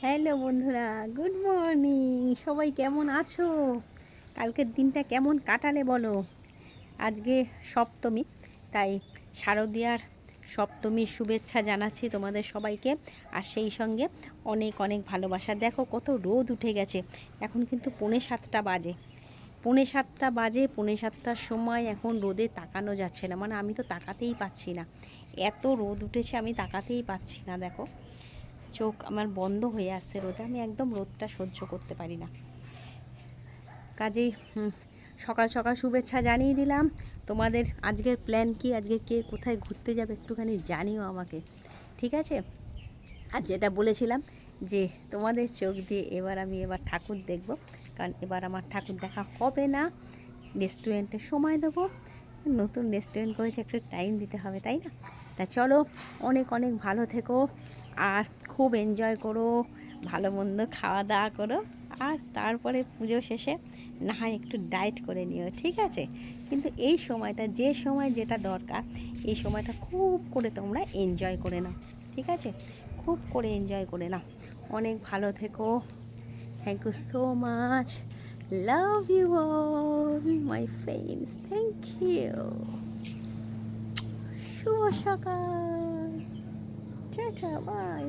Hello বন্ধুরা, good morning. সবাই কেমন আছো? কালকের দিনটা কেমন কাটালে বলো? আজকে সপ্তমী, তাই শারদীয়ার সপ্তমীর শুভেচ্ছা জানাচ্ছি তোমাদের সবাইকে। আর সেই সঙ্গে অনেক অনেক ভালোবাসা। দেখো কত রোদ উঠে গেছে, এখন কিন্তু 6:45 বাজে। 6:45 বাজে, 6:45টার সময় এখন রোদে তাকানো যাচ্ছে না, মানে আমি তো তাকাতেই পাচ্ছি না, এত রোদ উঠেছে, আমি তাকাতেই পাচ্ছি না। দেখো চোখ আমার বন্ধ হয়ে আসছে রোদে, আমি একদম রোদটা সহ্য করতে পারি না। কাজেই সকাল সকাল শুভেচ্ছা জানিয়ে দিলাম। তোমাদের আজকের প্ল্যান কি? আজকে কে কোথায় ঘুরতে যাবে একটুখানি জানিও আমাকে, ঠিক আছে? আর যেটা বলেছিলাম যে তোমাদের চোখ দিয়ে এবার ঠাকুর দেখব, কারণ এবার আমার ঠাকুর দেখা হবে না। রেস্টুরেন্টে সময় দেবো, নতুন রেস্টুরেন্ট করেছে, একটু টাইম দিতে হবে, তাই না? তা চলো, অনেক অনেক ভালো থেকো আর খুব এনজয় করো, ভালো মন্দ খাওয়া দাওয়া করো। আর তারপরে পুজো শেষে না হয় একটু ডায়েট করে নিও, ঠিক আছে? কিন্তু এই সময়টা, যে সময় যেটা দরকার, এই সময়টা খুব করে তোমরা এনজয় করে নাও, ঠিক আছে? খুব করে এনজয় করে নাও। অনেক ভালো থেকো। Thank you so much. Love you all my friends, thank you. শুভ সকাল, টাটা, বাই।